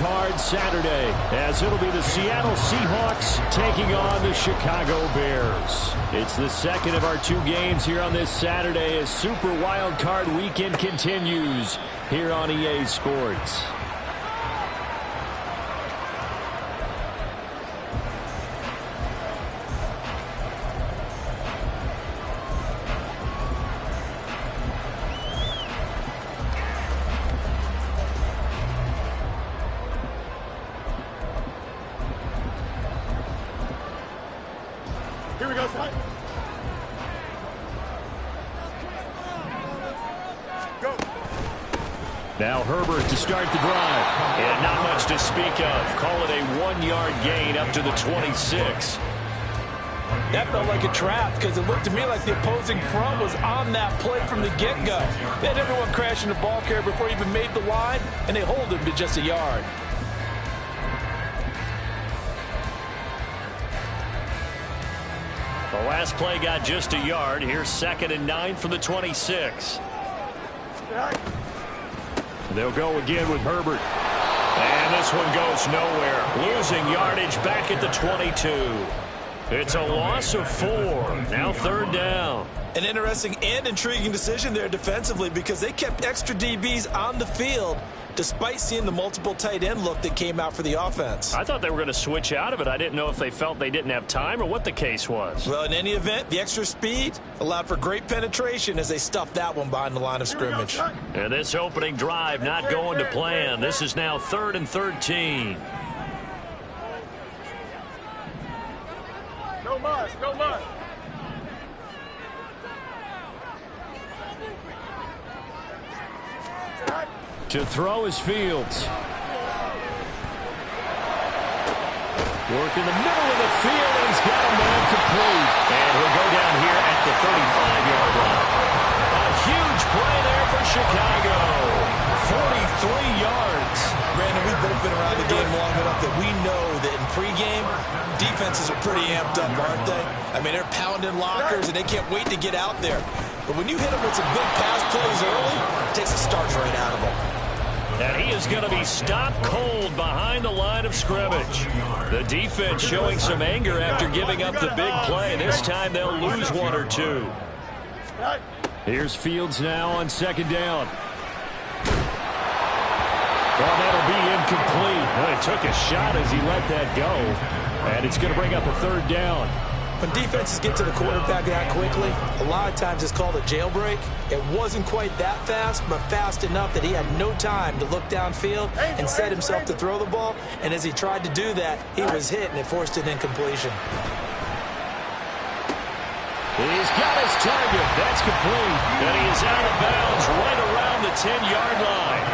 Card Saturday, as it'll be the Seattle Seahawks taking on the Chicago Bears. It's the second of our 2 games here on this Saturday as Super Wild Card Weekend continues here on EA Sports. Here we go, son. Go. Now Herbert to start the drive. And not much to speak of. Call it a 1-yard gain up to the 26. That felt like a trap because it looked to me like the opposing front was on that play from the get-go. They had everyone crashing the ball carrier before he even made the line, and they hold him to just a yard. The last play got just a yard. Here's 2nd and 9 from the 26. They'll go again with Herbert. And this one goes nowhere. Losing yardage back at the 22. It's a loss of 4. Now 3rd down. An interesting and intriguing decision there defensively because they kept extra DBs on the field despite seeing the multiple tight end look that came out for the offense. I thought they were going to switch out of it. I didn't know if they felt they didn't have time or what the case was. Well, in any event, the extra speed allowed for great penetration as they stuffed that one behind the line of scrimmage. And this opening drive not going to plan. This is now 3rd and 13. No muss, no muss. To throw is Fields. Work in the middle of the field, and he's got a man complete. And he'll go down here at the 35-yard line. A huge play there for Chicago. 43 yards. Brandon, we've both been around the game long enough that we know that in pregame, defenses are pretty amped up, aren't they? I mean, they're pounding lockers, and they can't wait to get out there. But when you hit them with some big pass plays early, it takes the starch right out of them. And he is going to be stopped cold behind the line of scrimmage. The defense showing some anger after giving up the big play. This time they'll lose 1 or 2. Here's Fields now on 2nd down. Well, that'll be incomplete. Well, he took a shot as he let that go. And it's going to bring up a 3rd down. When defenses get to the quarterback that quickly, a lot of times it's called a jailbreak. It wasn't quite that fast, but fast enough that he had no time to look downfield and set himself to throw the ball. And as he tried to do that, he was hit, and it forced an incompletion. He's got his target. That's complete. And he is out of bounds right around the 10-yard line.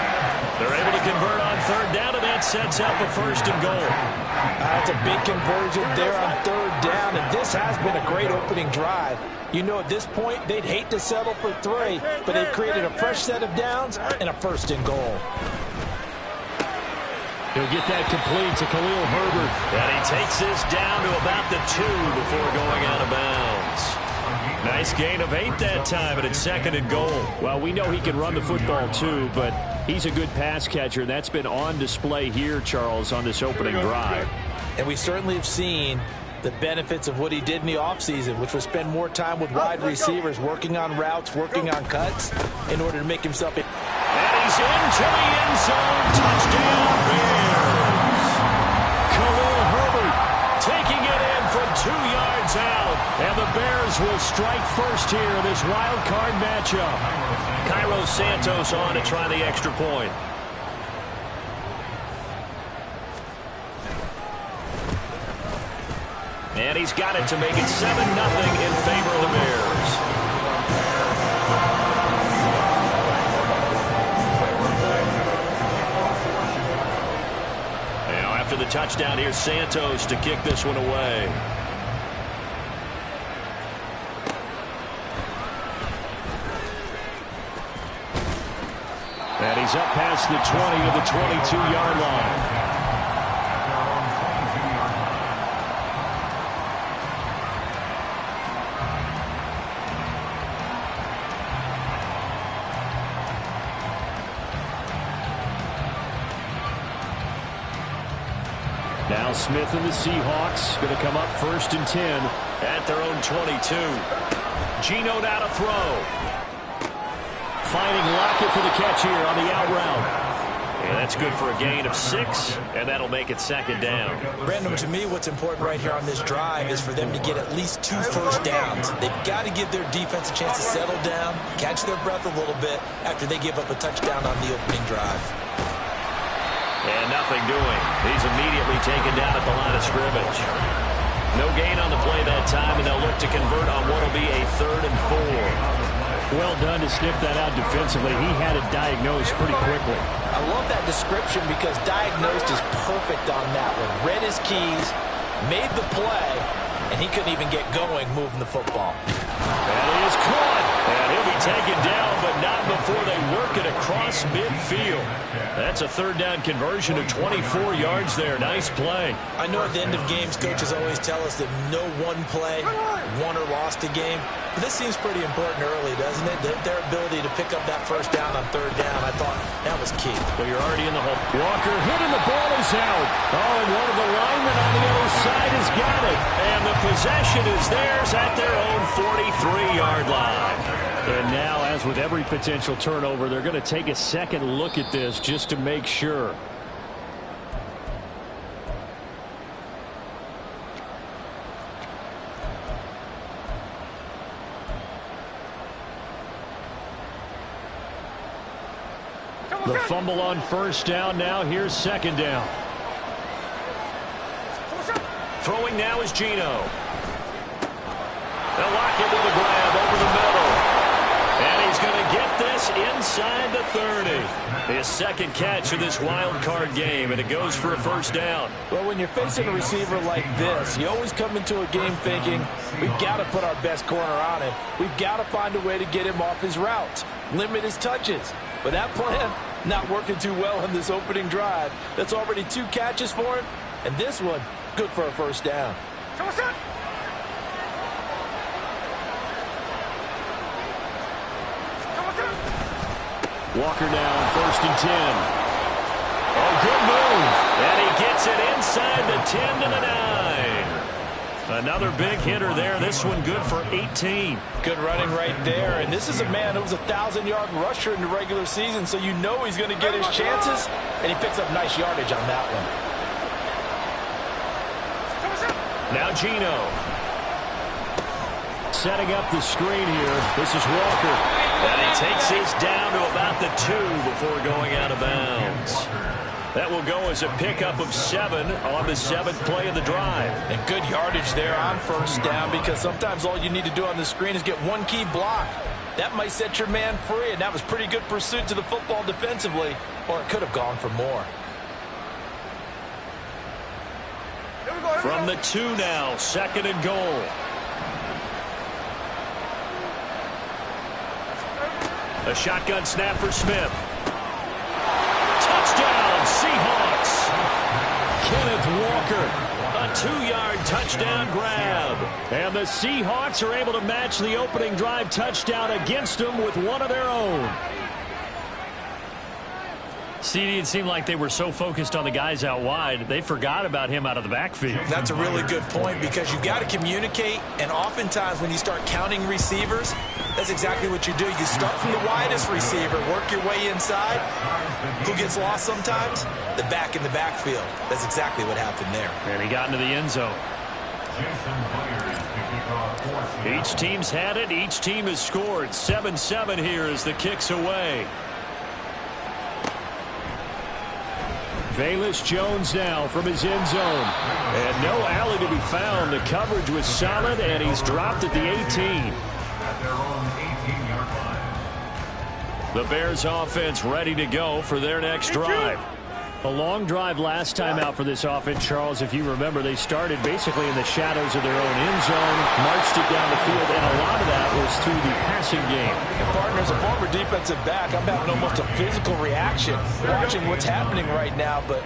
They're able to convert on 3rd down, and that sets up a 1st and goal. That's a big conversion there on 3rd down, and this has been a great opening drive. You know, at this point, they'd hate to settle for 3, but they've created a fresh set of downs and a 1st and goal. He'll get that complete to Khalil Herbert. And he takes this down to about the 2 before going out of bounds. Nice gain of 8 that time, and it's 2nd and goal. Well, we know he can run the football too, but he's a good pass catcher. That's been on display here, Charles, on this opening drive. And we certainly have seen the benefits of what he did in the offseason, which was spend more time with wide receivers, working on routes, working on cuts, in order to make himself... And he's into the end zone. Touchdown, Bears. Khalil Herbert taking it in from 2 yards out. And the Bears will strike first here in this wild card matchup. Cairo Santos on to try the extra point. And he's got it to make it 7-0 in favor of the Bears. Now after the touchdown, here's Santos to kick this one away. And he's up past the 20 to the 22-yard line. Now Smith and the Seahawks going to come up 1st and 10 at their own 22. Geno now to throw. Finding Lockett for the catch here on the out route. And that's good for a gain of 6, and that'll make it 2nd down. Brandon, to me, what's important right here on this drive is for them to get at least 2 first downs. They've got to give their defense a chance to settle down, catch their breath a little bit after they give up a touchdown on the opening drive. And nothing doing. He's immediately taken down at the line of scrimmage. No gain on the play that time, and they'll look to convert on what will be a 3rd and 4. Well done to sniff that out defensively. He had it diagnosed pretty quickly. I love that description because diagnosed is perfect on that one. Read his keys, made the play, and he couldn't even get going moving the football. And he is caught. And he'll be taken down, but not before they work it across midfield. That's a 3rd down conversion of 24 yards there. Nice play. I know at the end of games, coaches always tell us that no one play won or lost a game. But this seems pretty important early, doesn't it? Their ability to pick up that 1st down on 3rd down, I thought that was key. Well, you're already in the hole. Walker hit and the ball is out. Oh, and one of the linemen on the other side has got it. And the possession is theirs at their own 43-yard line. And now, as with every potential turnover, they're going to take a second look at this just to make sure. The fumble on 1st down. Now here's 2nd down. Throwing now is Geno. They'll lock it with a grab over the middle. And he's going to get this inside the 30. His 2nd catch of this wild card game, and it goes for a 1st down. Well, when you're facing a receiver like this, you always come into a game thinking, we've got to put our best corner on him. We've got to find a way to get him off his routes, limit his touches. But that plan, not working too well in this opening drive. That's already 2 catches for him, and this one, good for a 1st down. Walker down, 1st and 10. Oh, good move. And he gets it inside the 10 to the 9. Another big hitter there. This one good for 18. Good running right there. And this is a man who was a 1,000-yard rusher in the regular season, so you know he's going to get his chances. And he picks up nice yardage on that one. Now Geno. Setting up the screen here. This is Walker. And he takes his down to about the 2 before going out of bounds. That will go as a pickup of 7 on the 7th play of the drive. And good yardage there on 1st down, because sometimes all you need to do on the screen is get 1 key block. That might set your man free, and that was pretty good pursuit to the football defensively, or it could have gone for more. From the 2 now, 2nd and goal. A shotgun snap for Smith. Touchdown, Seahawks. Kenneth Walker. A 2-yard touchdown grab. And the Seahawks are able to match the opening drive touchdown against them with one of their own. CD, it seemed like they were so focused on the guys out wide, they forgot about him out of the backfield. That's a really good point, because you got to communicate, and oftentimes when you start counting receivers, that's exactly what you do. You start from the widest receiver, work your way inside. Who gets lost sometimes? The back in the backfield. That's exactly what happened there. And he got into the end zone. Each team's had it. Each team has scored. 7-7 here as the kick's away. Velus Jones now from his end zone. And no alley to be found. The coverage was solid, and he's dropped at the 18. The Bears offense ready to go for their next drive. A long drive last time out for this offense, Charles. If you remember, they started basically in the shadows of their own end zone, marched it down the field, and a lot of that was through the passing game. And partners, a former defensive back, I'm having almost a physical reaction watching what's happening right now. But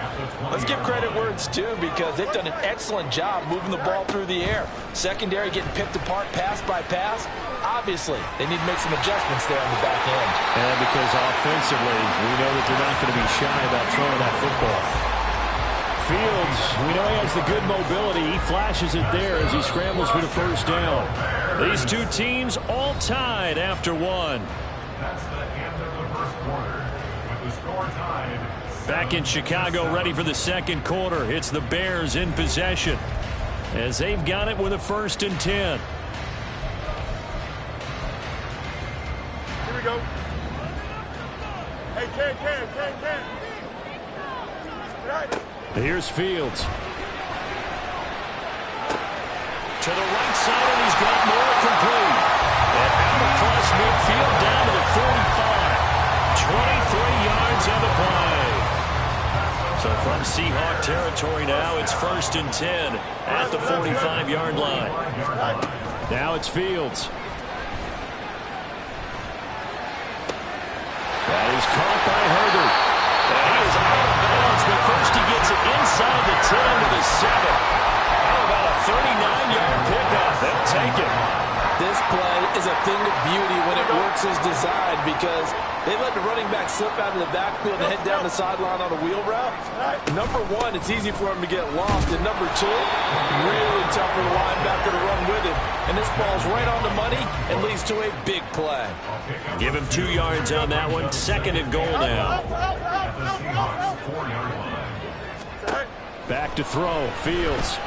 let's give credit where it's due, because they've done an excellent job moving the ball through the air. Secondary getting picked apart pass by pass. Obviously, they need to make some adjustments there on the back end. And because offensively, we know that they're not going to be shy about throwing that football. Fields Fields, we know he has the good mobility. He flashes it there as he scrambles for the first down. These two teams all tied after one. That's the end of the first quarter with the score tied. Back in Chicago, ready for the second quarter. It's the Bears in possession as they've got it with a 1st and 10. Here we go. Hey, Ken. Right. Here's Fields. To the right side, and he's got more complete. And out across midfield down to the 45. 23 yards on the play. So from Seahawk territory now, it's 1st and 10 at the 45-yard line. Now it's Fields. That is caught by Herbert. And he is out of bounds, but first he gets it inside the 10 to the 7. How about a 39-yard pickup? They'll take it. This play is a thing of beauty when it works as designed because they let the running back slip out of the backfield and head down the sideline on a wheel route. Number one, it's easy for him to get lost. And number two, really tough for the linebacker to run with him. And this ball's right on the money and leads to a big play. Give him 2 yards on that one. 2nd and goal now. At the Seahawks 4-yard line. Back to throw. Fields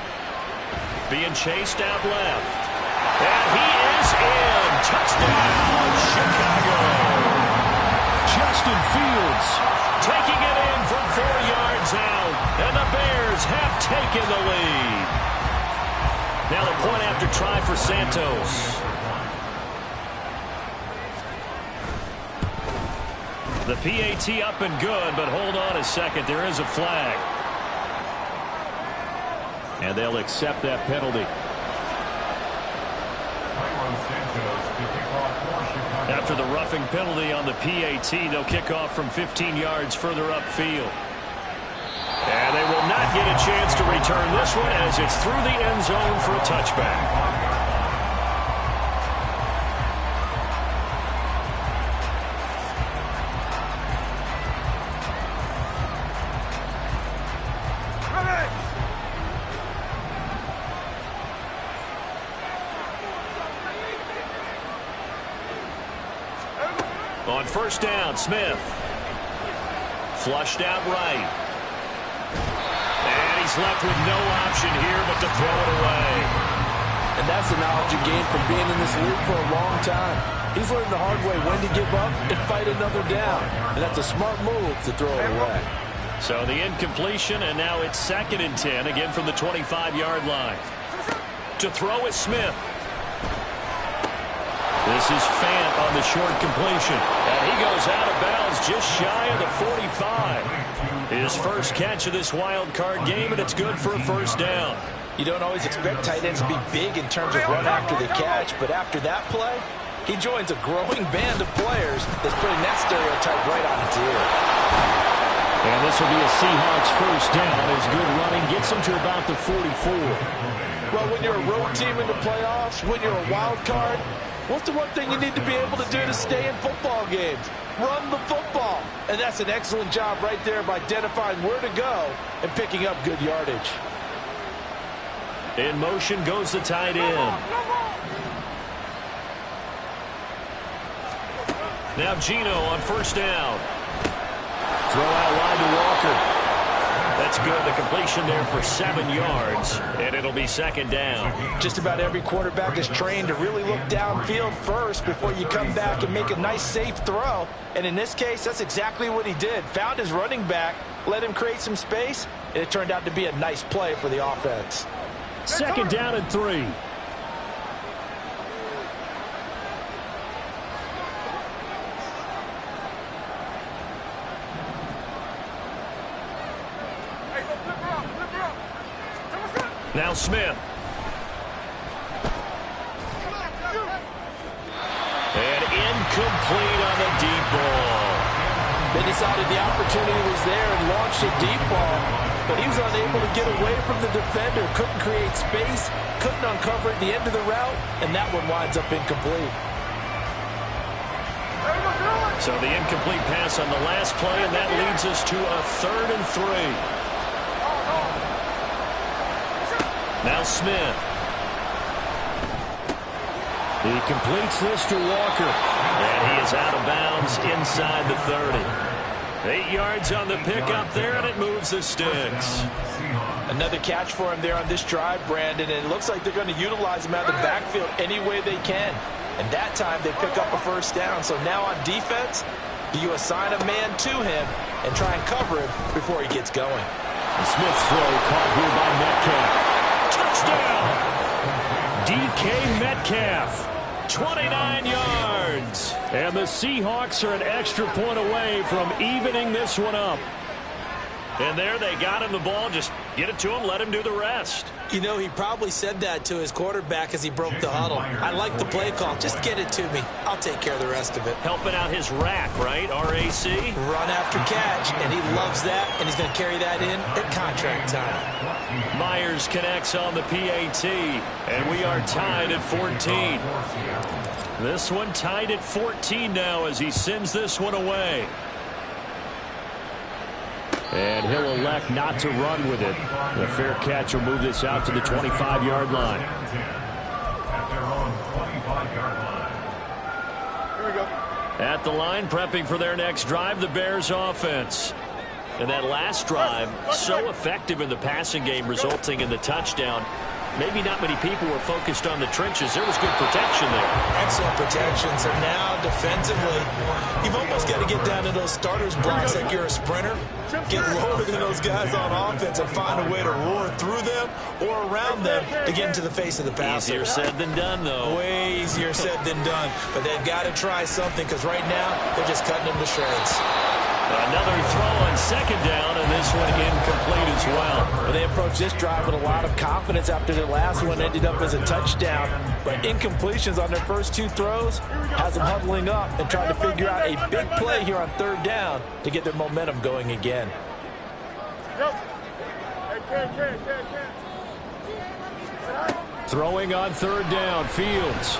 being chased out left. And he is in. Touchdown, Chicago. Justin Fields taking it in from 4 yards out. And the Bears have taken the lead. Now the point after try for Santos. The PAT up and good, but hold on a second. There is a flag. And they'll accept that penalty. After the roughing penalty on the PAT, they'll kick off from 15 yards further upfield. And they will not get a chance to return this one as it's through the end zone for a touchback. On 1st down, Smith. Flushed out right. And he's left with no option here but to throw it away. And that's the knowledge you gain from being in this league for a long time. He's learned the hard way when to give up and fight another down. And that's a smart move to throw it away. So the incompletion, and now it's 2nd and 10, again from the 25-yard line. To throw is Smith. This is Fant on the short completion. And he goes out of bounds just shy of the 45. His first catch of this wild card game, and it's good for a 1st down. You don't always expect tight ends to be big in terms of run after the catch, but after that play, he joins a growing band of players that's putting that stereotype right on its ear. And this will be a Seahawks 1st down as good running gets them to about the 44. Well, when you're a road team in the playoffs, when you're a wild card, what's the one thing you need to be able to do to stay in football games? Run the football. And that's an excellent job right there of identifying where to go and picking up good yardage. In motion goes the tight end. Now Gino on 1st down. Throw out wide to Walker. That's good. The completion there for 7 yards, and it'll be 2nd down. Just about every quarterback is trained to really look downfield first before you come back and make a nice, safe throw. And in this case, that's exactly what he did. Found his running back, let him create some space, and it turned out to be a nice play for the offense. 2nd down and 3. Now Smith. And incomplete on the deep ball. They decided the opportunity was there and launched a deep ball, but he was unable to get away from the defender, couldn't create space, couldn't uncover at the end of the route, and that one winds up incomplete. So the incomplete pass on the last play, and that leads us to a 3rd and 3. Now Smith. He completes this to Walker. And he is out of bounds inside the 30. 8 yards on the pickup there, and it moves the sticks. Another catch for him there on this drive, Brandon, and it looks like they're going to utilize him out of the backfield any way they can. And that time they pick up a first down. So now on defense, do you assign a man to him and try and cover him before he gets going? And Smith's throw caught here by Metcalf. Touchdown! DK Metcalf. 29 yards. And the Seahawks are an extra point away from evening this one up. And there they got him the ball. Just get it to him, let him do the rest. You know, he probably said that to his quarterback as he broke the huddle. I like the play call. Just get it to me. I'll take care of the rest of it. Helping out his rack, right? RAC? Run after catch, and he loves that, and he's going to carry that in at contract time. Myers connects on the PAT, and we are tied at 14. This one tied at 14 now as he sends this one away. And he'll elect not to run with it. The fair catch will move this out to the 25-yard line. Here we go. At the line, prepping for their next drive, the Bears offense. And that last drive, so effective in the passing game, resulting in the touchdown. Maybe not many people were focused on the trenches. There was good protection there. Excellent protection. So now defensively, you've almost got to get down to those starters blocks like you're a sprinter. Get lower than those guys on offense and find a way to roar through them or around them to get into the face of the passer. Easier said than done, though. Way easier said than done. But they've got to try something because right now they're just cutting them to shreds. Another throw on second down, and this one incomplete as well. They approached this drive with a lot of confidence after the last one ended up as a touchdown. But incompletions on their first two throws has them huddling up and trying to figure out a big play here on third down to get their momentum going again. Throwing on third down, Fields.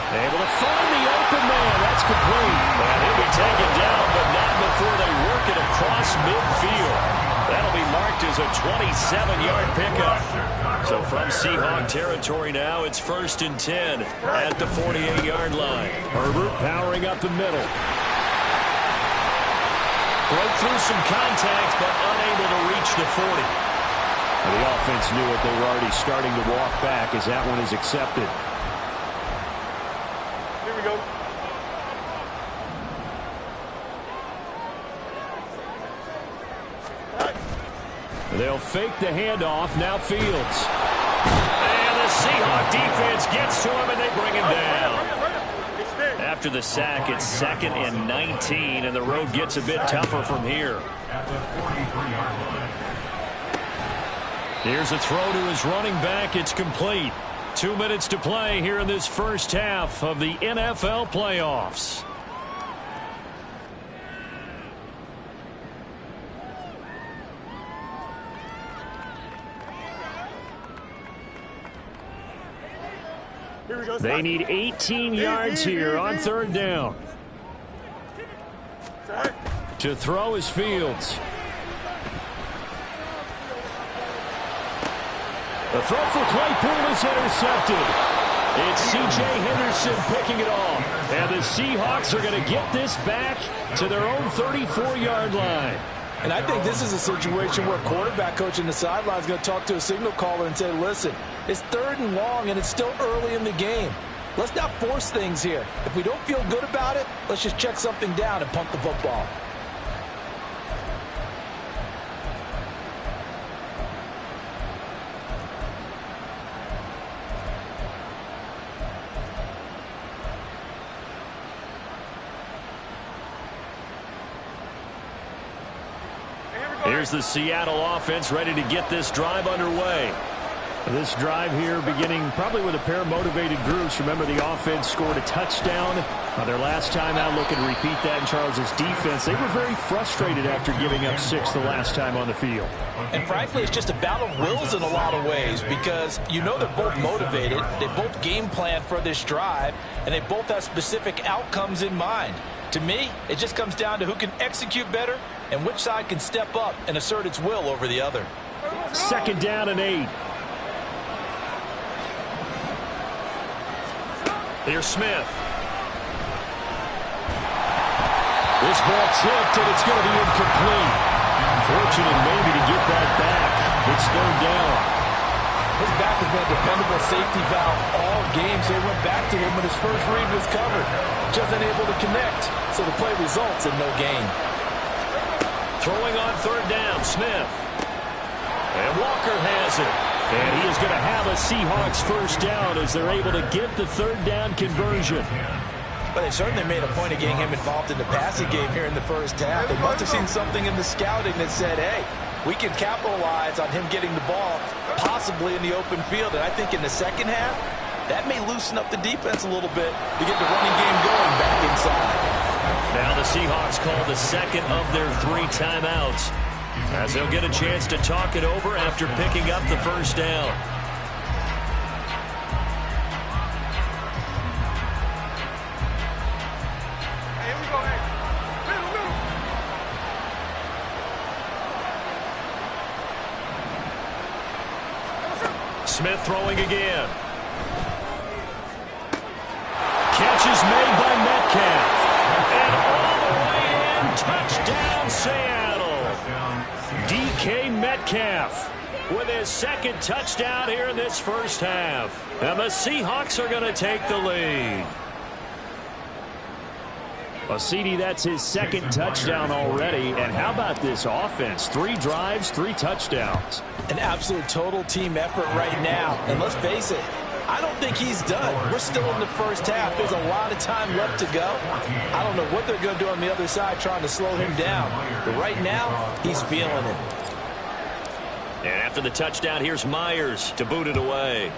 Able to find the open man. That's complete. And he'll be taken down, but not before they work it across midfield. That'll be marked as a 27-yard pickup. So from Seahawk territory now, it's 1st and 10 at the 48-yard line. Herbert powering up the middle. Broke through some contact, but unable to reach the 40. The offense knew it. They were already starting to walk back as that one is accepted. Here we go. They'll fake the handoff. Now Fields. And the Seahawk defense gets to him, and they bring him down. After the sack, it's 2nd and 19, and the road gets a bit tougher from here. Here's a throw to his running back. It's complete. 2 minutes to play here in this first half of the NFL playoffs. They need 18 yards here on third down. To throw is Fields. The throw for Claypool is intercepted. It's C.J. Henderson picking it off. And the Seahawks are going to get this back to their own 34-yard line. And I think this is a situation where quarterback coach in the sideline is going to talk to a signal caller and say, listen, it's 3rd and long and it's still early in the game. Let's not force things here. If we don't feel good about it, let's just check something down and punt the football. Here's the Seattle offense ready to get this drive underway. This drive here beginning probably with a pair of motivated groups. Remember, the offense scored a touchdown on their last time out. Looking to repeat that in Charles's defense. They were very frustrated after giving up 6 the last time on the field. And frankly, it's just a battle of wills in a lot of ways because you know they're both motivated. They both game plan for this drive, and they both have specific outcomes in mind. To me, it just comes down to who can execute better and which side can step up and assert its will over the other. 2nd down and 8. Here's Smith. This ball tipped, and it's going to be incomplete. Fortunate maybe to get that back. It's 3rd down. His back has been a dependable safety valve all game, so he went back to him when his first read was covered. Just unable to connect, so the play results in no gain. Throwing on 3rd down, Smith. And Walker has it. And he is going to have a Seahawks 1st down as they're able to get the 3rd down conversion. But they certainly made a point of getting him involved in the passing game here in the first half. They must have seen something in the scouting that said, hey, we can capitalize on him getting the ball, possibly in the open field. And I think in the second half, that may loosen up the defense a little bit to get the running game going back inside. Now the Seahawks call the 2nd of their 3 timeouts, as they'll get a chance to talk it over after picking up the 1st down. Hey, here we go, hey. Middle. Smith throwing again. Catch is made by Metcalf. And all the way in, touchdown Seattle. DK Metcalf with his 2nd touchdown here in this first half. And the Seahawks are going to take the lead. Well, CD, that's his 2nd touchdown already. And how about this offense? 3 drives, 3 touchdowns. An absolute total team effort right now. And let's face it, I don't think he's done. We're still in the first half. There's a lot of time left to go. I don't know what they're going to do on the other side trying to slow him down. But right now, he's feeling it. And after the touchdown, here's Myers to boot it away.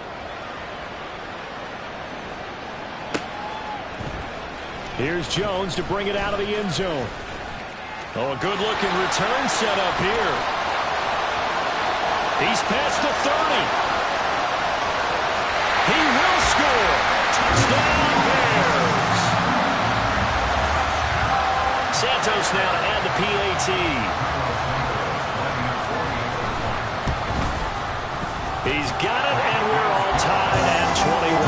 Here's Jones to bring it out of the end zone. Oh, a good-looking return set up here. He's past the 30. He will score. Touchdown, Bears. Santos now to add the PAT. He's got it, and we're all tied at 21.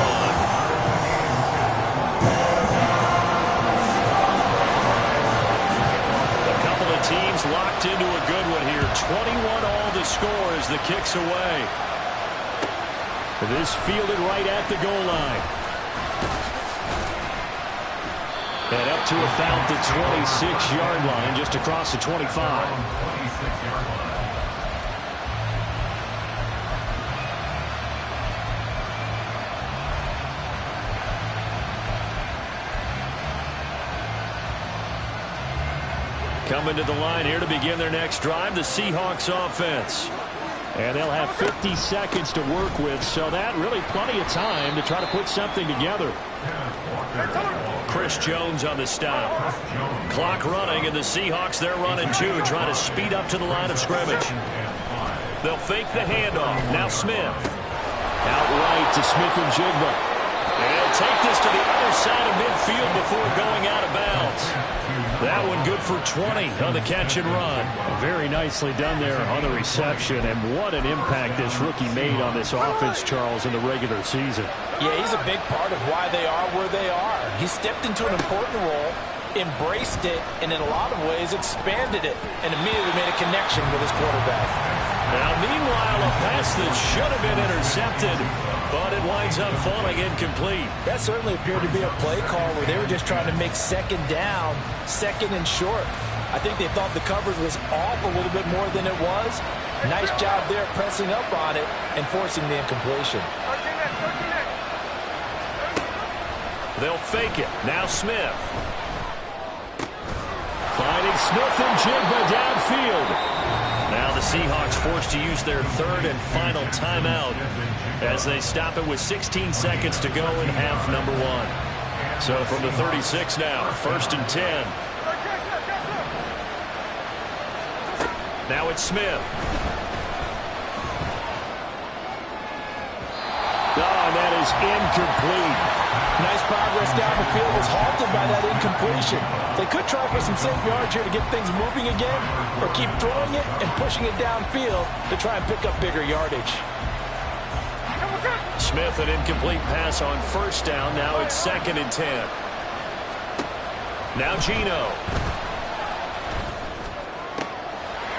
A couple of teams locked into a good one here. 21 all to score as the kick's away. This fielded right at the goal line. And up to about the 26-yard line, just across the 25. 26-yard line. Coming to the line here to begin their next drive, the Seahawks offense. And they'll have 50 seconds to work with, so that really plenty of time to try to put something together. Chris Jones on the stop. Clock running, and the Seahawks, they're running too, trying to speed up to the line of scrimmage. They'll fake the handoff. Now Smith. Out right to Smith and Jigba. And he'll take this to the other side of midfield before going out of bounds. That one good for 20 on the catch and run. Very nicely done there on the reception, and what an impact this rookie made on this offense, Charles, in the regular season. Yeah, he's a big part of why they are where they are. He stepped into an important role, embraced it, and in a lot of ways expanded it, and immediately made a connection with his quarterback. Now, meanwhile, a pass that should have been intercepted, but it winds up falling incomplete. That certainly appeared to be a play call where they were just trying to make 2nd down, 2nd and short. I think they thought the coverage was off a little bit more than it was. Nice job there pressing up on it and forcing the incompletion. They'll fake it. Now Smith. Finding Smith and Jigba downfield. Now the Seahawks forced to use their 3rd and final timeout as they stop it with 16 seconds to go in half number 1. So from the 36 now, 1st and 10. Now it's Smith. and that is incomplete. Nice progress down the field was halted by that incompletion. They could try for some safe yards here to get things moving again, or keep throwing it and pushing it downfield to try and pick up bigger yardage. Smith, an incomplete pass on first down. Now it's 2nd and 10. Now Geno.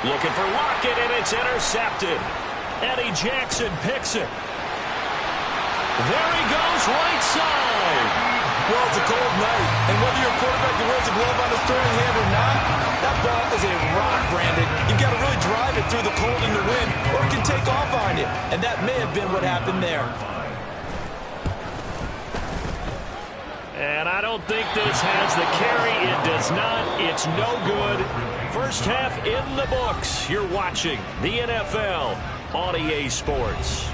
Looking for Lockett, and it's intercepted. Eddie Jackson picks it. There he goes, right side. Well, it's a cold night, and whether you're a quarterback that wears a glove on his throwing hand or not, that ball is a rock, Brandon. You've got to really drive it through the cold and the wind, or it can take off on you, and that may have been what happened there. And I don't think this has the carry. It does not. It's no good. First half in the books. You're watching the NFL on EA Sports.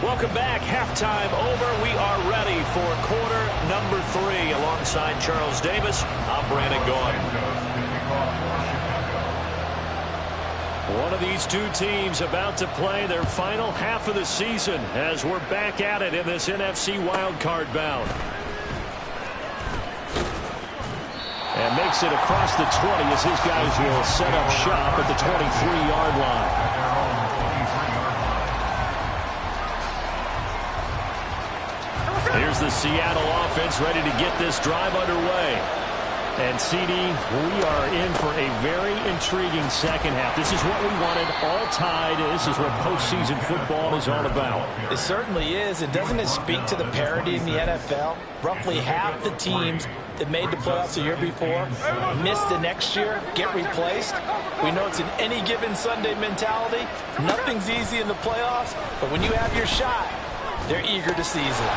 Welcome back. Halftime over. We are ready for quarter number 3. Alongside Charles Davis, I'm Brandon Gaudin. One of these two teams about to play their final half of the season as we're back at it in this NFC wildcard bout. And makes it across the 20 as his guys will set up shop at the 23-yard line. Here's the Seattle offense ready to get this drive underway. And, CD, we are in for a very intriguing second half. This is what we wanted, all tied. This is what postseason football is all about. It certainly is. And doesn't it speak to the parity in the NFL? Roughly half the teams that made the playoffs the year before miss the next year, get replaced. We know it's an any given Sunday mentality. Nothing's easy in the playoffs, but when you have your shot, they're eager to seize it.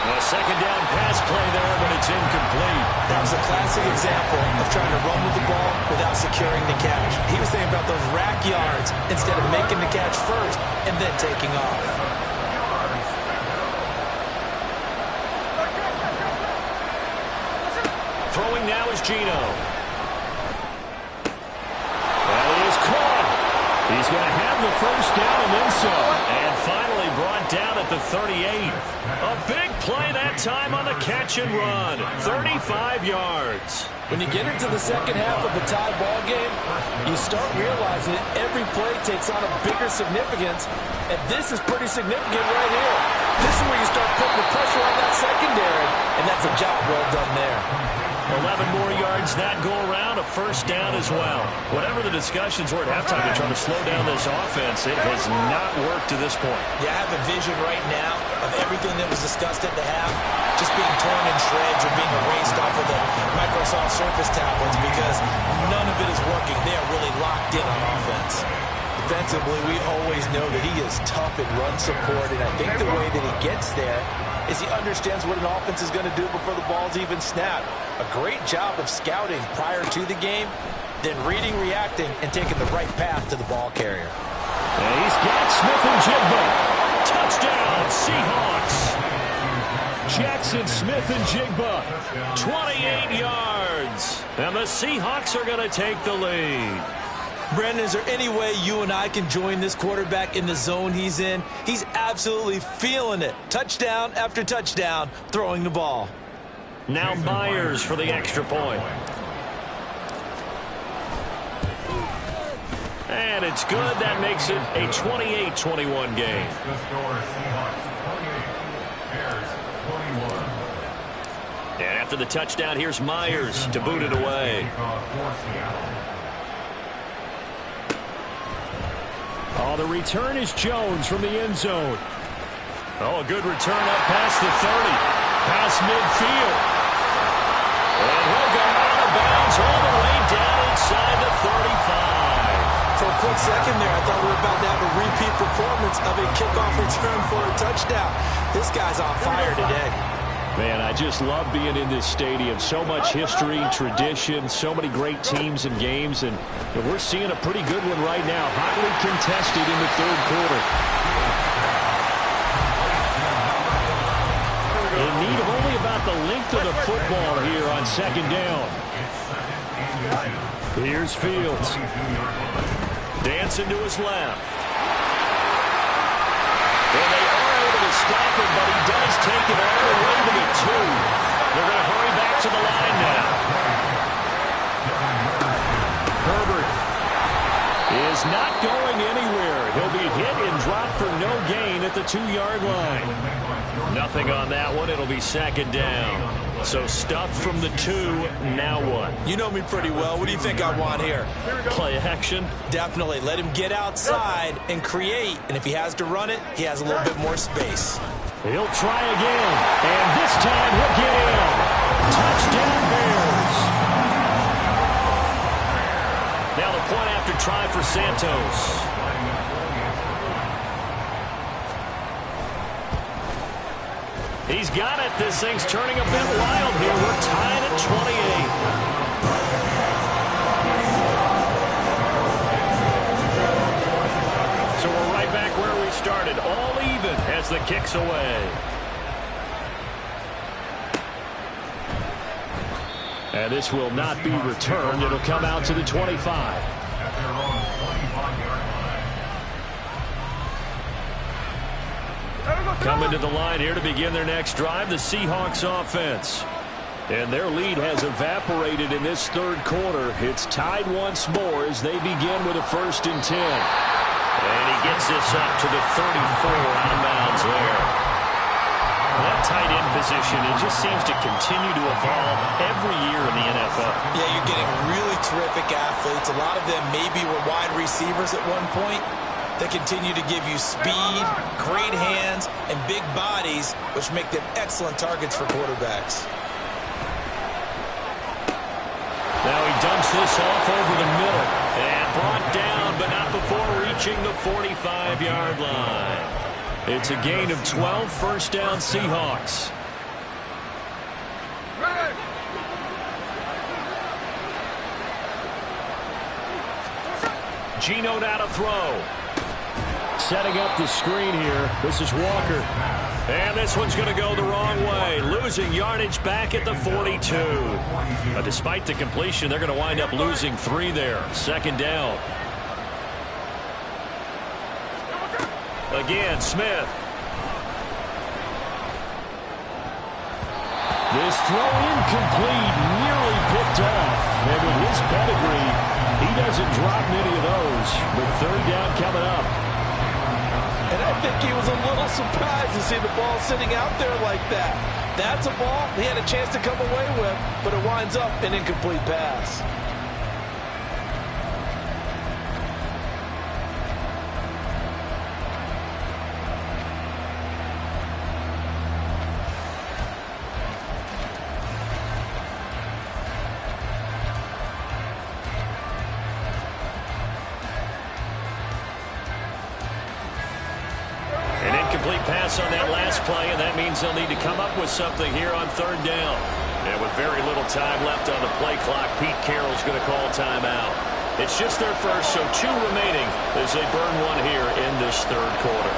A second down pass play there, but it's incomplete. That was a classic example of trying to run with the ball without securing the catch. He was thinking about those rack yards instead of making the catch first and then taking off. Throwing now is Geno. That is caught. He's going to have the first down and then some. And finally brought down at the 38. A big play that time on the catch and run. 35 yards. When you get into the second half of a tie ball game, you start realizing that every play takes on a bigger significance, and this is pretty significant right here. This is where you start putting the pressure on that secondary, and that's a job well done there. 11 more yards that go around, a first down as well. Whatever the discussions were at halftime to try to slow down this offense, it has not worked to this point. Yeah, I have a vision right now of everything that was discussed at the half just being torn in shreds or being erased off of the Microsoft Surface tablets because none of it is working. They are really locked in on offense. Defensively, we always know that he is tough in run support, and I think the way that he gets there is he understands what an offense is going to do before the ball's even snapped. A great job of scouting prior to the game, then reading, reacting, and taking the right path to the ball carrier. And he's got Smith and Jigba. Touchdown, Seahawks. Jackson, Smith, and Jigba. 28 yards. And the Seahawks are going to take the lead. Brandon, is there any way you and I can join this quarterback in the zone he's in? He's absolutely feeling it. Touchdown after touchdown, throwing the ball. Now Myers for the extra point. And it's good. That makes it a 28-21 game. The score, Seahawks 28, Bears 21. And after the touchdown, here's Myers to boot it away. Oh, the return is Jones from the end zone. Oh, a good return up past the 30. Past midfield. And he'll go out of bounds all the way down inside the 35. For a quick second there, I thought we were about to have a repeat performance of a kickoff return for a touchdown. This guy's on fire today. Man, I just love being in this stadium. So much history, tradition, so many great teams and games, and we're seeing a pretty good one right now. Hotly contested in the third quarter. need of only about the length of the football here on second down. Here's Fields. Dancing to his left. And they are able to stop him, but he does take it all the way to the 2. They're going to hurry back to the line now. Herbert is not going anywhere. He'll be hit and dropped for no gain at the 2-yard line. Nothing on that one. It'll be second down. So stuffed from the 2. Now what? You know me pretty well. What do you think I want here? Play action? Definitely. Let him get outside and create. And if he has to run it, he has a little bit more space. He'll try again. And this time he'll get in. Touchdown Bears. Now the point after try for Santos. He's got it. This thing's turning a bit wild here. We're tied at 28. So we're right back where we started. All even as the kick's away. And this will not be returned. It'll come out to the 25. Coming to the line here to begin their next drive, the Seahawks offense. And their lead has evaporated in this third quarter. It's tied once more as they begin with a 1st and 10. And he gets this up to the 34 out of bounds there. That tight end position, it just seems to continue to evolve every year in the NFL. Yeah, you're getting really terrific athletes. A lot of them maybe were wide receivers at one point. They continue to give you speed, great hands, and big bodies, which make them excellent targets for quarterbacks. Now he dumps this off over the middle. And brought down, but not before reaching the 45-yard line. It's a gain of 12, 1st down Seahawks. Geno now to throw. Setting up the screen here. This is Walker. And this one's going to go the wrong way. Losing yardage back at the 42. Despite the completion, they're going to wind up losing 3 there. Second down. Again, Smith. This throw incomplete, nearly picked off. And with his pedigree, he doesn't drop many of those. But 3rd down coming up. And I think he was a little surprised to see the ball sitting out there like that. That's a ball he had a chance to come away with, but it winds up an incomplete pass. Pass on that last play, and that means they'll need to come up with something here on 3rd down. And with very little time left on the play clock, Pete Carroll's going to call timeout. It's just their first, so 2 remaining as they burn 1 here in this 3rd quarter.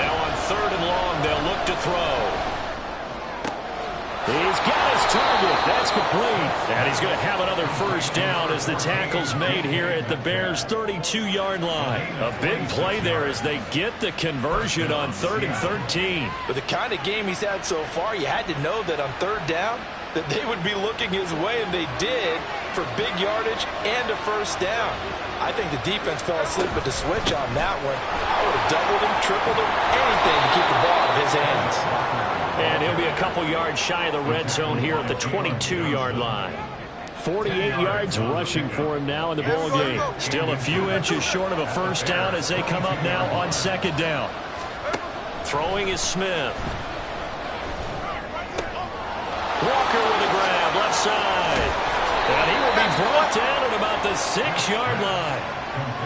Now on 3rd and long, they'll look to throw. He's got his target. That's complete. And he's going to have another 1st down as the tackle's made here at the Bears' 32-yard line. A big play there as they get the conversion on 3rd and 13. With the kind of game he's had so far, you had to know that on 3rd down that they would be looking his way, and they did, for big yardage and a 1st down. I think the defense fell asleep at the switch on that one. I would have doubled him, tripled him, anything to keep the ball out of his hands. And he'll be a couple yards shy of the red zone here at the 22-yard line. 48 yards rushing for him now in the ball game. Still a few inches short of a 1st down as they come up now on 2nd down. Throwing is Smith. Walker with a grab, left side. And he will be brought down at about the 6-yard line.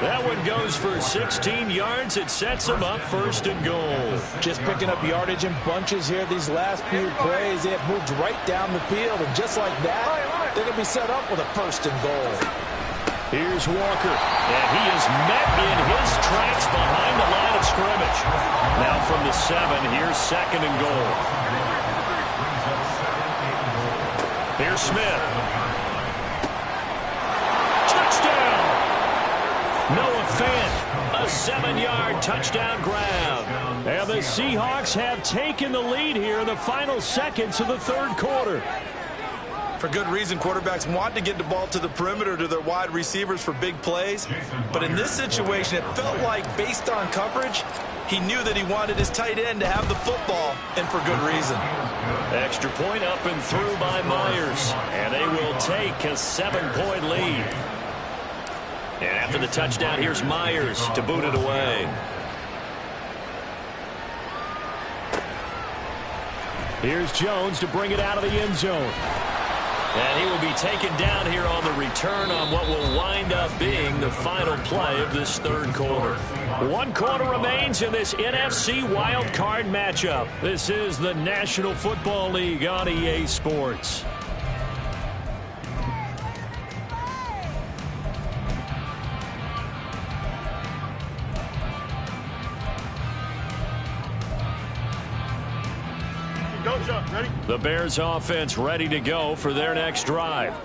That one goes for 16 yards. It sets them up 1st and goal. Just picking up yardage in bunches here these last few plays. They have moved right down the field, and just like that, they're going to be set up with a 1st and goal. Here's Walker, and he is met in his tracks behind the line of scrimmage. Now from the 7, here's 2nd and goal. Here's Smith. Touchdown! Noah Fant, a 7-yard touchdown grab. And the Seahawks have taken the lead here in the final seconds of the 3rd quarter. For good reason, quarterbacks want to get the ball to the perimeter to their wide receivers for big plays. But in this situation, it felt like, based on coverage, he knew that he wanted his tight end to have the football, and for good reason. Extra point up and through by Myers. And they will take a 7-point lead. And after the touchdown, here's Myers to boot it away. Here's Jones to bring it out of the end zone. And he will be taken down here on the return on what will wind up being the final play of this 3rd quarter. 1 quarter remains in this NFC wildcard matchup. This is the National Football League on EA Sports. The Bears offense ready to go for their next drive.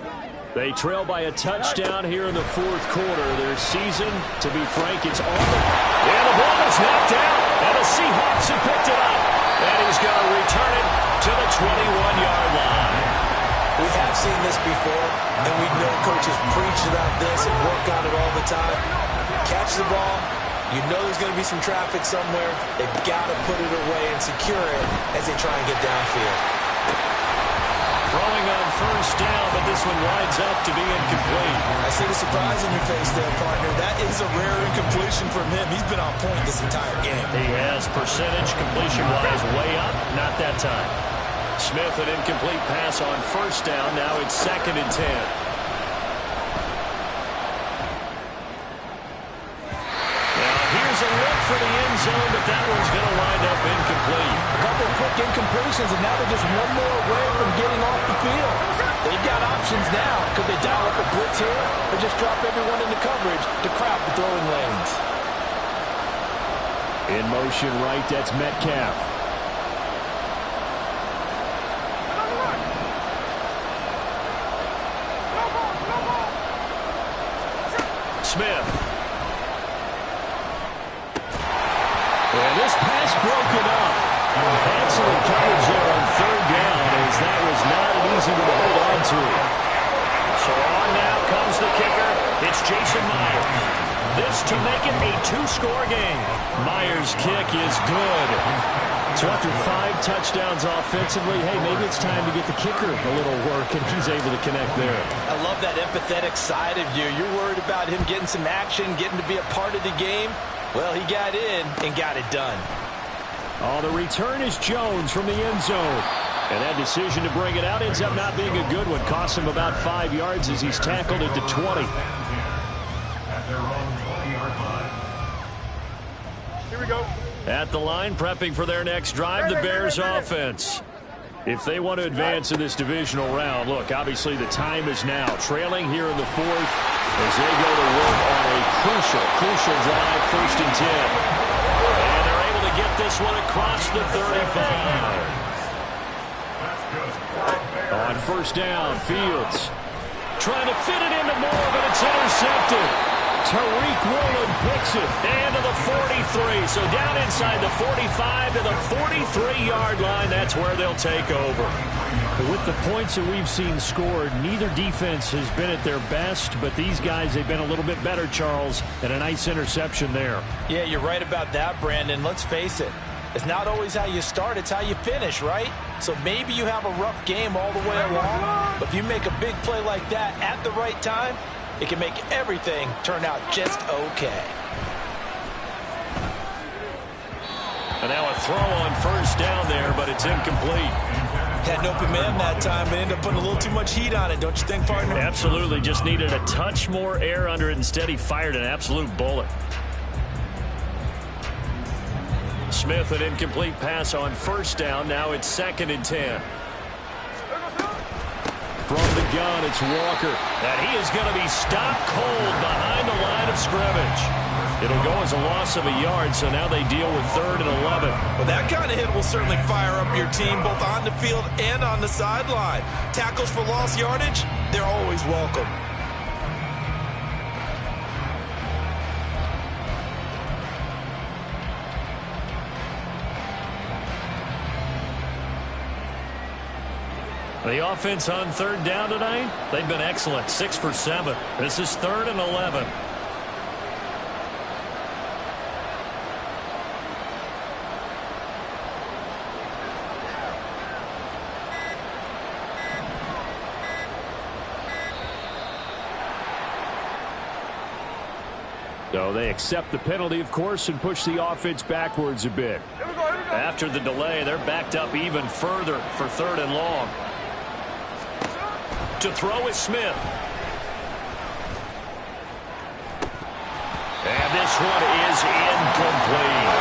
They trail by a touchdown here in the 4th quarter. Their season, to be frank, it's over. And the ball is knocked out, and the Seahawks have picked it up. And he's going to return it to the 21-yard line. We have seen this before, and we know coaches preach about this and work on it all the time. Catch the ball. You know there's going to be some traffic somewhere. They've got to put it away and secure it as they try and get downfield. Throwing on 1st down, but this one winds up to be incomplete. I see the surprise in your face there, partner. That is a rare incompletion from him. He's been on point this entire game. He has percentage completion-wise way up. Not that time. Smith, an incomplete pass on 1st down. Now it's 2nd and 10. A look for the end zone, but that one's going to wind up incomplete. A couple of quick incompletions, and now they're just one more away from getting off the field. They've got options now. Could they dial up a blitz here or just drop everyone into coverage to crowd the throwing lanes? In motion right, that's Metcalf. Smith. And this pass broken up. Excellent coverage there on 3rd down, as that was not an easy one to hold on to. So on now comes the kicker. It's Jason Myers. This to make it a 2-score game. Myers' kick is good. So after 5 touchdowns offensively, hey, maybe it's time to get the kicker a little work, and he's able to connect there. I love that empathetic side of you. You're worried about him getting some action, getting to be a part of the game. Well, he got in and got it done. Oh, the return is Jones from the end zone. And that decision to bring it out ends up not being a good one. Costs him about 5 yards as he's tackled at the 20. Here we go. At the line, prepping for their next drive, the Bears offense. If they want to advance in this divisional round, look, obviously the time is now. Trailing here in the 4th as they go to work on a crucial drive, 1st and 10. And they're able to get this one across the 35. On 1st down, Fields trying to fit it into Moore, but it's intercepted. Tariq Woolen picks it and to the 43. So down inside the 45 to the 43-yard line. That's where they'll take over. With the points that we've seen scored, neither defense has been at their best, but these guys, they've been a little bit better, Charles, and a nice interception there. Yeah, you're right about that, Brandon. Let's face it. It's not always how you start, it's how you finish, right? So maybe you have a rough game all the way along, but if you make a big play like that at the right time, it can make everything turn out just okay. And now a throw on 1st down there, but it's incomplete. Had an open man that time, but ended up putting a little too much heat on it, don't you think, partner? Absolutely. Just needed a touch more air under it. Instead, he fired an absolute bullet. Smith, an incomplete pass on 1st down. Now it's 2nd and 10. From the gun, it's Walker. And he is going to be stopped cold behind the line of scrimmage. It'll go as a loss of a yard, so now they deal with 3rd and 11. Well, that kind of hit will certainly fire up your team both on the field and on the sideline. Tackles for lost yardage, they're always welcome. The offense on 3rd down tonight, they've been excellent, 6 for 7. This is 3rd and 11. So they accept the penalty, of course, and push the offense backwards a bit. Here we go, here we go. After the delay, they're backed up even further for 3rd and long. To throw is Smith. And this one is incomplete.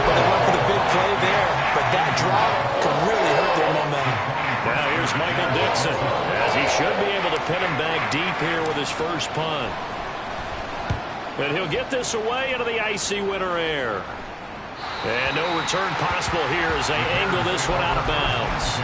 They went for the big play there, but that drop could really hurt their momentum. Now here's Michael Dixon, as he should be able to pin him back deep here with his first punt. And he'll get this away into the icy winter air. And no return possible here as they angle this one out of bounds.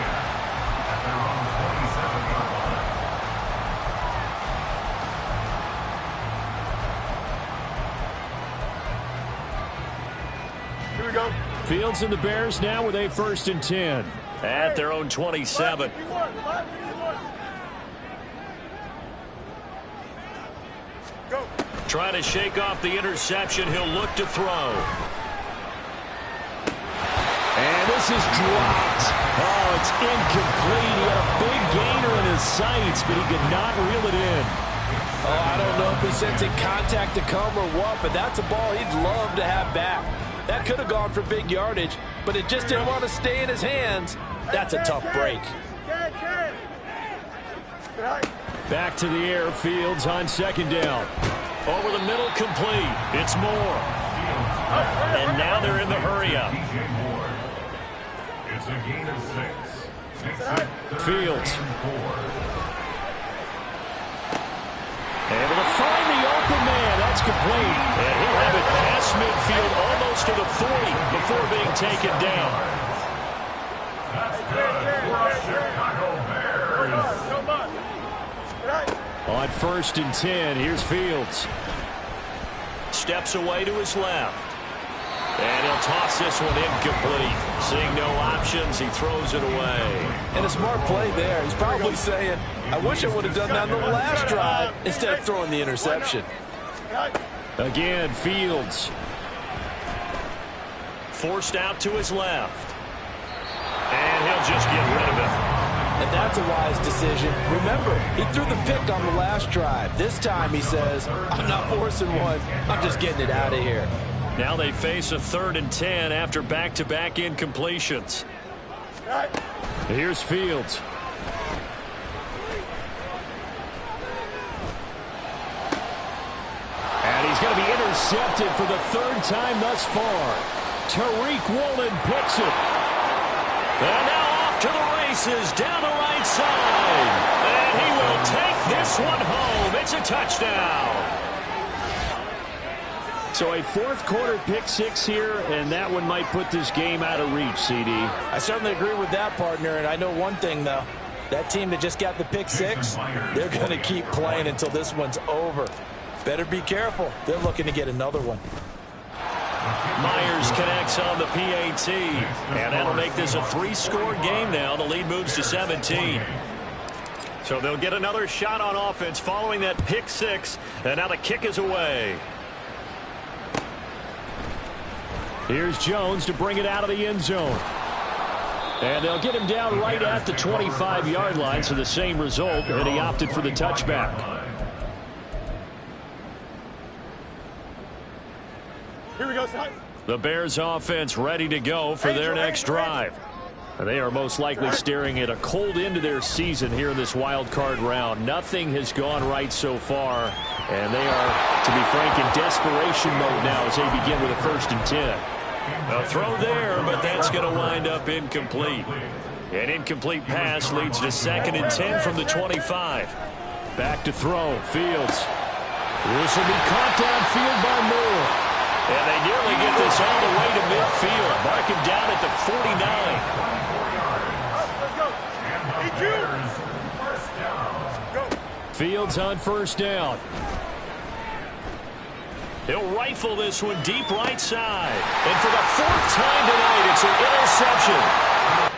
Here we go. Fields and the Bears now with a 1st and 10. At their own 27. Go. Trying to shake off the interception. He'll look to throw. And this is dropped. Oh, it's incomplete. He had a big gainer in his sights, but he could not reel it in. Oh, I don't know if he's sensing contact to come or what, but that's a ball he'd love to have back. That could have gone for big yardage, but it just didn't want to stay in his hands. That's a tough break. Back to the air, Fields on 2nd down. Over the middle, complete. It's Moore. And now they're in the hurry-up. It's a gain of 6. Fields. Able to find the open man. That's complete. And he'll have it past midfield almost to the 40 before being taken down. That's good for Chicago Bears. On 1st and 10, here's Fields. Steps away to his left. And he'll toss this one incomplete. Seeing no options, he throws it away. And a smart play there. He's probably saying, I wish I would have done that on the last drive instead of throwing the interception. Again, Fields. Forced out to his left. And he'll just get rid of it. And that's a wise decision. Remember, he threw the pick on the last drive. This time he says, I'm not forcing one. I'm just getting it out of here. Now they face a 3rd and 10 after back-to-back incompletions. Here's Fields. And he's going to be intercepted for the 3rd time thus far. Tariq Woolen picks it. And now off to the races down the right side. And he will take this one home. It's a touchdown. So a 4th quarter pick 6 here, and that one might put this game out of reach, CD. I certainly agree with that, partner, and I know one thing, though. That team that just got the pick 6, they're going to keep playing until this one's over. Better be careful. They're looking to get another one. Myers connects on the PAT, and that'll make this a 3-score game now. The lead moves to 17. So they'll get another shot on offense following that pick 6, and now the kick is away. Here's Jones to bring it out of the end zone. And they'll get him down right at the 25-yard line, so the same result, and he opted for the touchback. Here we go, son. The Bears offense ready to go for their next drive. They are most likely staring at a cold end to their season here in this wild card round. Nothing has gone right so far, and they are, to be frank, in desperation mode now as they begin with a 1st and 10. A throw there, but that's going to wind up incomplete. An incomplete pass leads to 2nd and 10 from the 25. Back to throw. Fields. This will be caught downfield by Moore. And they nearly get this all the way to midfield. Mark him down at the 49. Fields on first down. He'll rifle this one deep right side. And for the 4th time tonight, it's an interception.